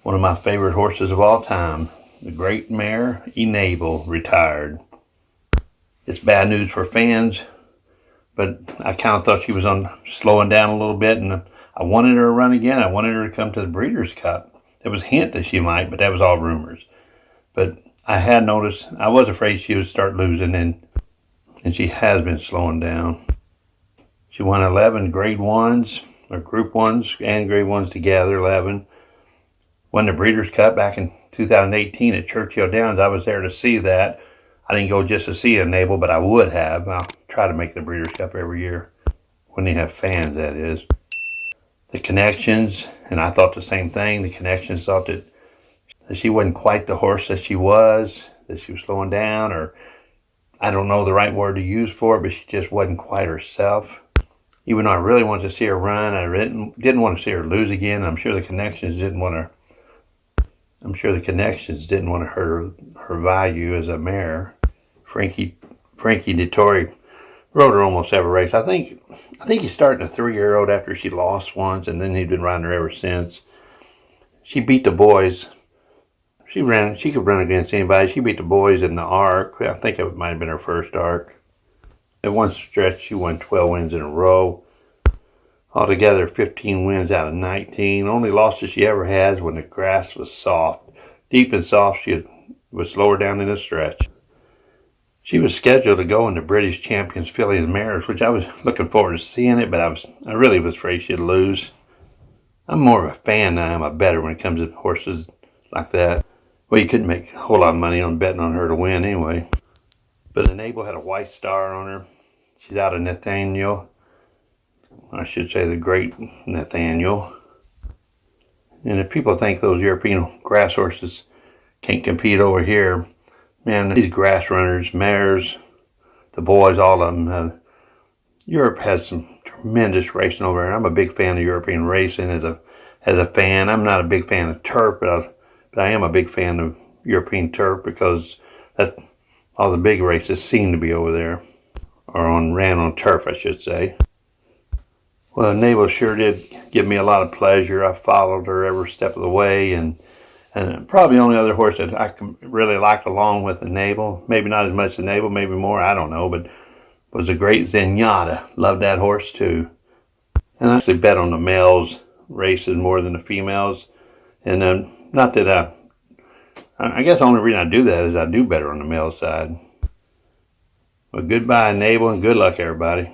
One of my favorite horses of all time, the great mare Enable, retired. It's bad news for fans, but I kind of thought she was on slowing down a little bit, and I wanted her to run again. I wanted her to come to the Breeders' Cup. There was a hint that she might, but that was all rumors. But I had noticed, I was afraid she would start losing, and she has been slowing down. She won 11 grade ones, or group ones and grade ones together, 11. Won the Breeders' Cup back in 2018 at Churchill Downs. I was there to see that. I didn't go just to see Enable, but I would have. I'll try to make the Breeders' Cup every year, when they have fans, that is. The Connections, and I thought the same thing. The Connections thought that she wasn't quite the horse that she was slowing down, or I don't know the right word to use for it, but she just wasn't quite herself. Even though I really wanted to see her run, I didn't want to see her lose again. I'm sure the Connections didn't want to hurt her value as a mare. Frankie Dettori rode her almost every race. I think he started a 3-year-old after she lost once, and then he'd been riding her ever since. She beat the boys. She could run against anybody. She beat the boys in the ARC. I think it might have been her first ARC. At one stretch, she won 12 wins in a row. Altogether, 15 wins out of 19. Only losses she ever has when the grass was soft. Deep and soft, she was slower down in the stretch. She was scheduled to go in the British Champions Fillies Mares, which I was looking forward to seeing it, but I really was afraid she'd lose. I'm more of a fan than I am a bettor when it comes to horses like that. Well, you couldn't make a whole lot of money on betting on her to win anyway. But Enable had a white star on her. She's out of Nathaniel. I should say the great Nathaniel. And if people think those European grass horses can't compete over here, man, these grass runners, mares, the boys, all of them, Europe has some tremendous racing over there. I'm a big fan of European racing as a fan. I'm not a big fan of turf, but I am a big fan of European turf because all the big races seem to be over there, or ran on turf, I should say. Well, Enable sure did give me a lot of pleasure. I followed her every step of the way, and probably the only other horse that I really liked along with Enable, maybe not as much Enable, maybe more, I don't know, but was a great Zenyatta. Loved that horse too. And I actually bet on the males races more than the females. And not that I guess the only reason I do that is I do better on the male side. Well, goodbye, Enable, and good luck, everybody.